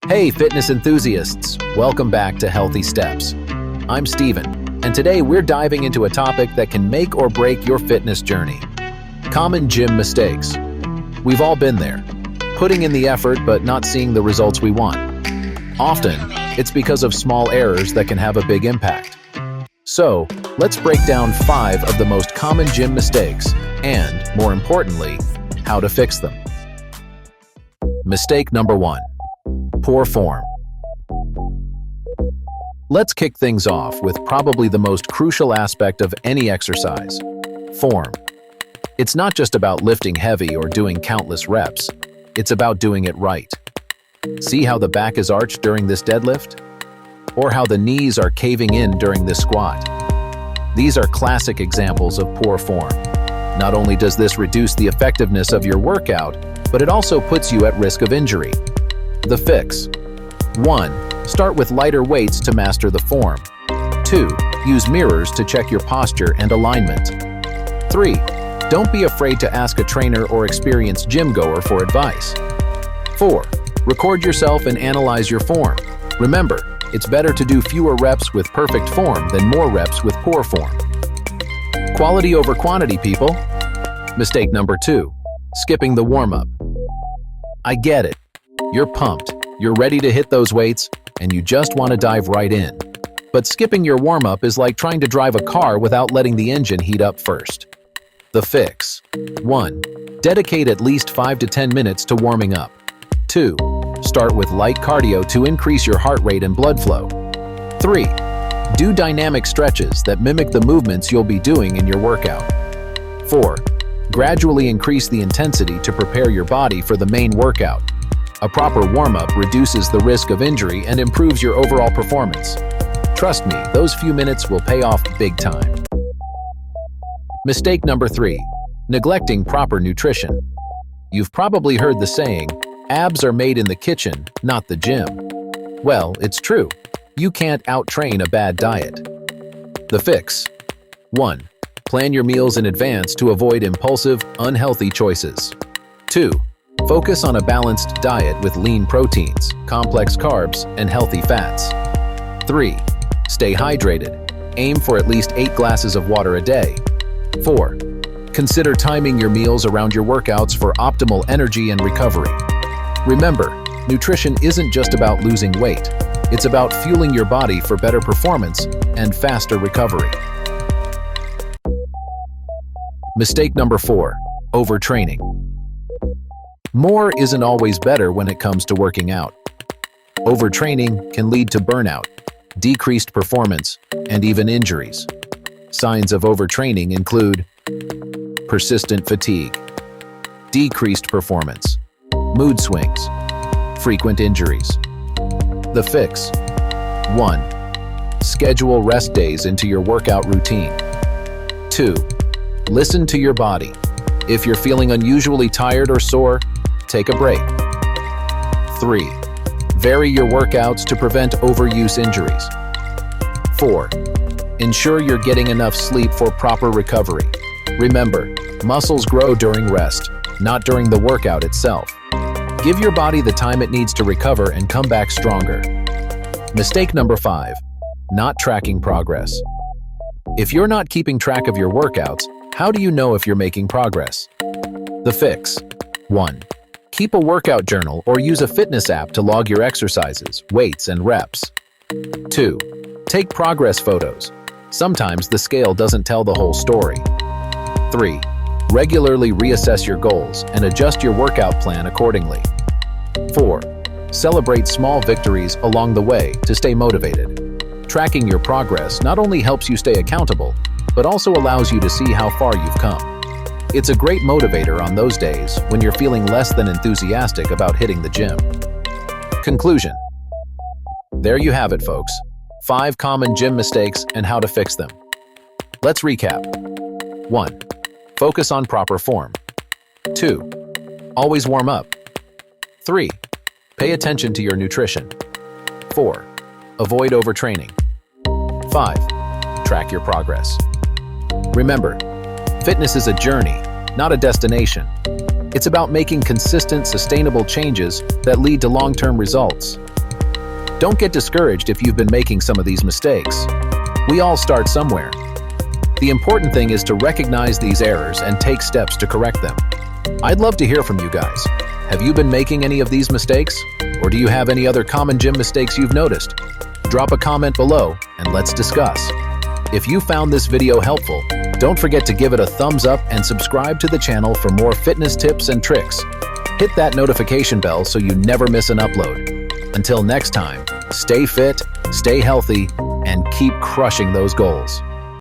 Hey fitness enthusiasts, welcome back to Healthy Steps. I'm Steven, and today we're diving into a topic that can make or break your fitness journey. Common gym mistakes. We've all been there, putting in the effort but not seeing the results we want. Often, it's because of small errors that can have a big impact. So, let's break down 5 of the most common gym mistakes and, more importantly, how to fix them. Mistake number 1. Poor form. Let's kick things off with probably the most crucial aspect of any exercise: form. It's not just about lifting heavy or doing countless reps. It's about doing it right. See how the back is arched during this deadlift? Or how the knees are caving in during this squat? These are classic examples of poor form. Not only does this reduce the effectiveness of your workout, but it also puts you at risk of injury. The fix. 1. Start with lighter weights to master the form. 2. Use mirrors to check your posture and alignment. 3. Don't be afraid to ask a trainer or experienced gym-goer for advice. 4. Record yourself and analyze your form. Remember, it's better to do fewer reps with perfect form than more reps with poor form. Quality over quantity, people. Mistake number 2. Skipping the warm-up. I get it. You're pumped, you're ready to hit those weights, and you just want to dive right in. But skipping your warm-up is like trying to drive a car without letting the engine heat up first. The fix. 1. Dedicate at least 5 to 10 minutes to warming up. 2. Start with light cardio to increase your heart rate and blood flow. 3. Do dynamic stretches that mimic the movements you'll be doing in your workout. 4. Gradually increase the intensity to prepare your body for the main workout. A proper warm-up reduces the risk of injury and improves your overall performance. Trust me, those few minutes will pay off big time. Mistake number 3. Neglecting proper nutrition. You've probably heard the saying, abs are made in the kitchen, not the gym. Well, it's true. You can't out-train a bad diet. The fix. 1. Plan your meals in advance to avoid impulsive, unhealthy choices. 2. Focus on a balanced diet with lean proteins, complex carbs, and healthy fats. 3. Stay hydrated. Aim for at least 8 glasses of water a day. 4. Consider timing your meals around your workouts for optimal energy and recovery. Remember, nutrition isn't just about losing weight. It's about fueling your body for better performance and faster recovery. Mistake number 4. Overtraining. More isn't always better when it comes to working out. Overtraining can lead to burnout, decreased performance, and even injuries. Signs of overtraining include persistent fatigue, decreased performance, mood swings, frequent injuries. The fix. 1. Schedule rest days into your workout routine. 2. Listen to your body. If you're feeling unusually tired or sore, take a break. 3. Vary your workouts to prevent overuse injuries. 4. Ensure you're getting enough sleep for proper recovery. Remember, muscles grow during rest, not during the workout itself. Give your body the time it needs to recover and come back stronger. Mistake number 5. Not tracking progress. If you're not keeping track of your workouts, how do you know if you're making progress? The fix. 1. Keep a workout journal or use a fitness app to log your exercises, weights, and reps. 2. Take progress photos. Sometimes the scale doesn't tell the whole story. 3. Regularly reassess your goals and adjust your workout plan accordingly. 4. Celebrate small victories along the way to stay motivated. Tracking your progress not only helps you stay accountable, but also allows you to see how far you've come. It's a great motivator on those days when you're feeling less than enthusiastic about hitting the gym. Conclusion. There you have it, folks. 5 common gym mistakes and how to fix them. Let's recap. 1. Focus on proper form. 2. Always warm up. 3. Pay attention to your nutrition. 4. Avoid overtraining. 5. Track your progress. Remember, fitness is a journey, not a destination. It's about making consistent, sustainable changes that lead to long-term results. Don't get discouraged if you've been making some of these mistakes. We all start somewhere. The important thing is to recognize these errors and take steps to correct them. I'd love to hear from you guys. Have you been making any of these mistakes? Or do you have any other common gym mistakes you've noticed? Drop a comment below and let's discuss. If you found this video helpful, don't forget to give it a thumbs up and subscribe to the channel for more fitness tips and tricks. Hit that notification bell so you never miss an upload. Until next time, stay fit, stay healthy, and keep crushing those goals.